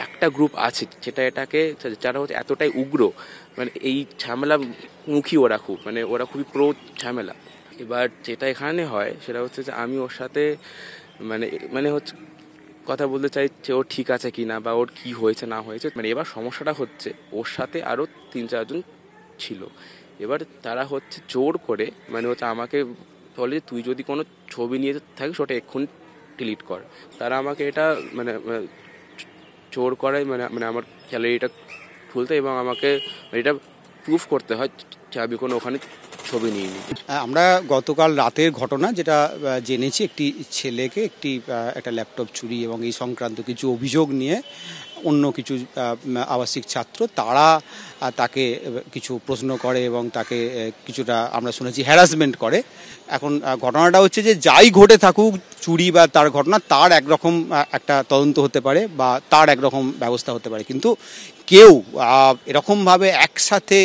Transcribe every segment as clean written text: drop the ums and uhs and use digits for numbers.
একটা গ্রুপ আছে যেটা এটাকে যারা হচ্ছে এতটাই উগ্র, মানে এই ঝামেলা মুখী ওরা খুব, মানে ওরা খুবই প্রো ঝামেলা। এবার যেটা এখানে হয় সেটা হচ্ছে যে আমি ওর সাথে মানে মানে হচ্ছে কথা বলতে চাই যে ও ঠিক আছে কি না বা ওর কি হয়েছে না হয়েছে। মানে এবার সমস্যাটা হচ্ছে ওর সাথে আরও 3-4 জন ছিল। এবার তারা হচ্ছে জোর করে মানে হচ্ছে আমাকে বলে যে তুই যদি কোনো ছবি নিয়ে থাকিস ওটা এক্ষুনি ডিলিট কর। তারা আমাকে এটা মানে জোর করে মানে মানে আমার গ্যালারিটা খুলতে এবং আমাকে এটা প্রুফ করতে হয় যে আমি কোনো ওখানে ছবি নিইনি। আমরা গতকাল রাতের ঘটনা যেটা জেনেছি, একটি ছেলেকে একটা ল্যাপটপ চুরি এবং এই সংক্রান্ত কিছু অভিযোগ নিয়ে অন্য কিছু আবাসিক ছাত্র তারা তাকে কিছু প্রশ্ন করে এবং তাকে কিছুটা আমরা শুনেছি হ্যারাসমেন্ট করে। এখন ঘটনাটা হচ্ছে যে যাই ঘটে থাকুক, চুরি বা তার ঘটনা, তার একরকম একটা তদন্ত হতে পারে বা তার একরকম ব্যবস্থা হতে পারে, কিন্তু কেউ এরকমভাবে একসাথে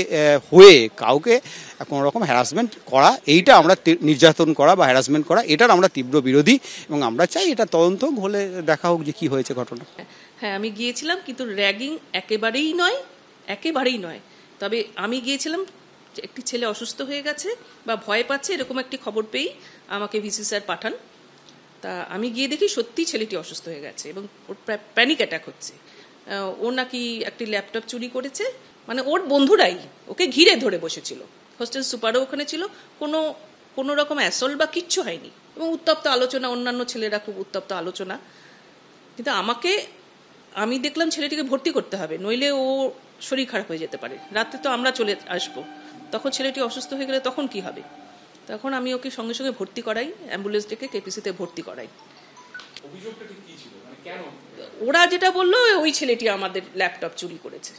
হয়ে কাউকে কোনো রকম হ্যারাসমেন্ট করা, এইটা আমরা নির্যাতন করা বা হ্যারাসমেন্ট করা, এটার আমরা তীব্র বিরোধী এবং আমরা চাই এটা তদন্ত হলে দেখা হোক যে কী হয়েছে ঘটনা। হ্যাঁ, আমি গিয়েছিলাম, কিন্তু র্যাগিং একেবারেই নয়। তবে আমি গিয়েছিলাম, একটি ছেলে অসুস্থ হয়ে গেছে বা ভয় পাচ্ছে এরকম একটি খবর পেয়েই আমাকে ভিসি স্যার পাঠান। তা আমি গিয়ে দেখি সত্যি ছেলেটি অসুস্থ হয়ে গেছে এবং ওর প্যানিক অ্যাটাক হচ্ছে। ও নাকি একটি ল্যাপটপ চুরি করেছে, মানে ওর বন্ধুরাই ওকে ঘিরে ধরে বসেছিল। হোস্টেল সুপারও ওখানে ছিল, কোনো রকম অ্যাসল্ট বা কিচ্ছু হয়নি এবং উত্তপ্ত আলোচনা, অন্যান্য ছেলেরা খুব উত্তপ্ত আলোচনা। কিন্তু আমি দেখলাম ছেলেটিকে ভর্তি করতে হবে, নইলে ও শরীর খারাপ হয়ে যেতে পারে। রাতে তো আমরা চলে আসবো, তখন ছেলেটি অসুস্থ হয়ে গেলে তখন কি হবে? তখন আমি ওকে সঙ্গে সঙ্গে ভর্তি করাই, অ্যাম্বুলেন্স ডেকে কেপিসিতে ভর্তি করাই। ওরা যেটা বললো, ওই ছেলেটি আমাদের ল্যাপটপ চুরি করেছে,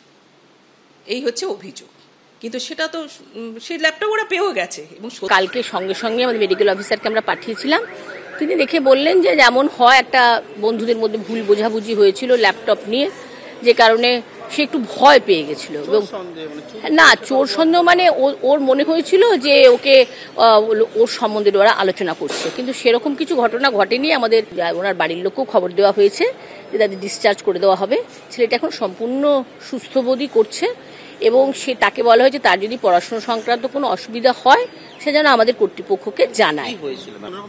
এই হচ্ছে অভিযোগ। কিন্তু সেটা তো সেই ল্যাপটপ ওরা পেয়েও গেছে। এবং কালকে সঙ্গে সঙ্গে আমাদের মেডিকেল অফিসারকে আমরা পাঠিয়েছিলাম। তিনি দেখে বললেন যে যেমন হয়, একটা বন্ধুদের মধ্যে ভুল বোঝাবুঝি হয়েছিল ল্যাপটপ নিয়ে, যে কারণে সে একটু ভয় পেয়ে গেছিল। না, চোর সন্দেহ মানে ওর মনে হয়েছিল যে ওকে ওর সম্বন্ধে ওরা আলোচনা করছে, কিন্তু সেরকম কিছু ঘটনা ঘটেনি। আমাদের ওনার বাড়ির লোককেও খবর দেওয়া হয়েছে যে তাদের ডিসচার্জ করে দেওয়া হবে। ছেলেটা এখন সম্পূর্ণ সুস্থবোধই করছে এবং তাকে বলা হয়েছে তার যদি পড়াশোনা সংক্রান্ত কোনো অসুবিধা হয় সে যেন আমাদের কর্তৃপক্ষকে জানায়।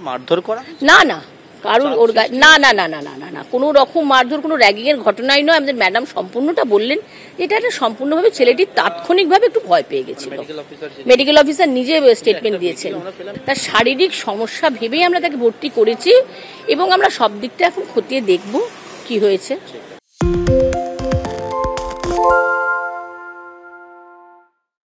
মারধর করা না কারণ ওর না কোনো রকম মারধর, কোনো র্যাগিং এর ঘটনাই নয়। আমাদের ম্যাডাম সম্পূর্ণটা বললেন, এটা একটা সম্পূর্ণভাবে ছেলেটি তাৎক্ষণিকভাবে একটু ভয় পেয়ে গেছিল। মেডিকেল অফিসার নিজে স্টেটমেন্ট দিয়েছেন, তার শারীরিক সমস্যা ভেবেই আমরা তাকে ভর্তি করেছি এবং আমরা সব দিকটা এখন খতিয়ে দেখব কি হয়েছে।